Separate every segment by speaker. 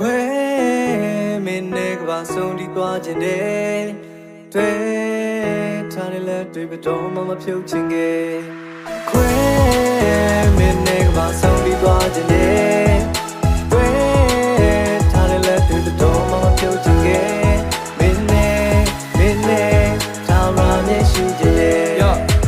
Speaker 1: ခွဲမင်းနဲ့ကဘာဆုံးဒီသွားခြင်းတဲ့တွေ့ထားတယ်လဲတွေ့ပြီးတော့မှမဖြုတ်ချင်ခဲ့ခွဲမင်းနဲ့ကဘာဆုံးဒီသွားခြင်းတဲ့တွေ့ထားတယ်လဲတွေ့ပြီးတော့မှမဖြုတ်ချင်ခဲ့မင်းနဲ့ထားရမျက်ရှိခြင်းတဲ့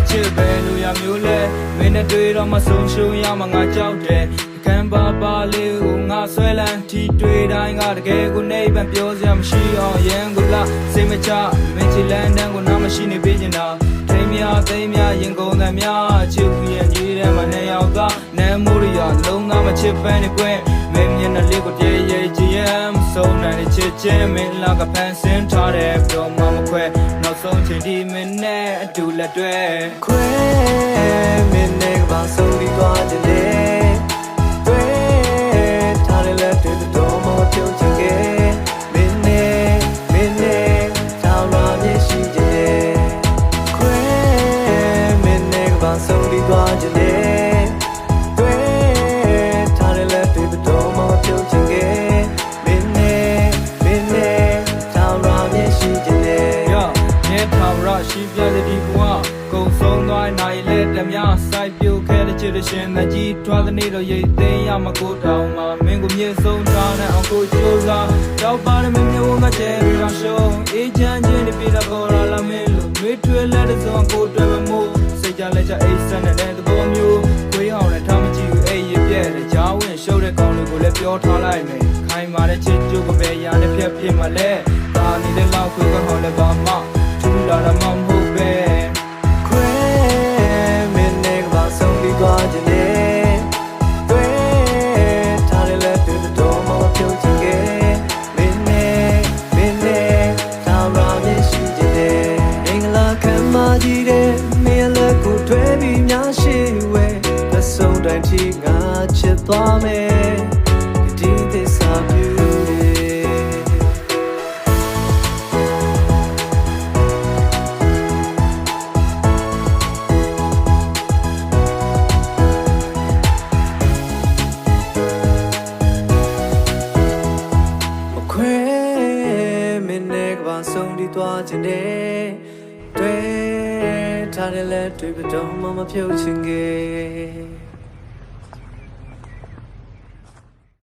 Speaker 2: ချစ်ပဲလူရမျိုးလဲမင်းနဲ့တွေ့တော့မဆုံးရှုံးရမှာငါကြောက်တယ်ခံပါလေးကိုငါဆွဲလန်းထိတွေ့တိုင်းကတကယ်ကိုနေပန်ပြောစရာမရှိအောင်ရန်ကုန်လာစိတ်မချမင်းချီလန်းတန်းကိုနားမရှိနေပေးချင်တာထိမ်းများသိမ်းများရင်ကုန်သမျှချစ်ခွေရဲ့ကြီးထဲမှာနေရောက်သားနမ်းမိုးရလုံးသားမချစ်ပန်းနေကွဲမင်းမျက်နှာလေးကိုတည်းရဲ့ကြည်ရမ်းဆုံးနိုင်တဲ့ချစ်ချင်းမင်းလာကဖန်ဆင်းထားတဲ့ပြောမှမခွဲနောက်ဆုံးချိန်ဒီမင်းနဲ့အတူလက်တွဲ
Speaker 1: ခွဲမင်းနဲ့ကဘာဆုံးပြီးသွားခြင်းလေဆုံးပြီးသွားခြင်းလေတွေ့ထားတယ်လဲတွေ့ပြီးတော့မှပြုတ်ချင်ခဲ့မင်းနဲ့ထောင်ရမျက်ရှိခြင်းလေ
Speaker 2: မြဲထောင်ရရှိပြတဲ့ဒီကွာကုံဆုံးသွားနိုင်လဲတမစိုက်ပြုတ်ခဲ့တဲ့ချစ်ရှင်မကြီးထွားတဲ့နေ့တော့ရိတ်သိမ်းရမကိုတောင်မှာမင်းကိုမြေဆုံးထားတဲ့အောင်ကိုကြိုးစားတောက်ပါတဲ့မင်းမျိုးငါကျဲရအောင်ရှုံးအေးချမ်းချင်းတွေပြတာပေါ်လာမင်းလို့တွေးထွေးလက်တဲ့စုံကိုတွေ့မမို့စိတ်ကြလက်ကြအိတ်ဆက်နေတဲ့သဘောမျိုးခွေးဟောင်းနဲ့ထားမကြည့်ဘူးအိပ်ရပြက်တဲ့ကြားဝင်ရှုပ်တဲ့ကောင်တွေကိုလည်းပြောထားလိုက်မယ်ခိုင်းမာတဲ့ချစ်ကြိုးကပဲရာနဲ့ဖြတ်ဖြစ်မှလဲတာနေတဲ့လောက်ခွေးကဟောင်းလည်းပါမထူလာတာမဟုတ်ပဲ
Speaker 1: ခွဲမင်းနဲ့ကဘာဆုံးပြီးသွားခြင်းလေတွေ့ထားတယ်လဲတွေ့တော့မှပြုတ်ချင်ခဲ့မင်းနဲ့ထောင်ရမျက်ရှိခြင်းလေအင်္ဂလာခံမကြီးတဲ့မင်းလည်းကိုတွေ့ပြီးများရှိဝဲလက်ဆုံးတိုင်းထိငါချစ်သွားမယ်ဒီသစ္စာပြုဆုံးဒီသွားခြင်းတဲ့တွေ့ထားတယ်လဲတွေ့ပြီးတော့မှမဖြုတ်ချင်ခဲ့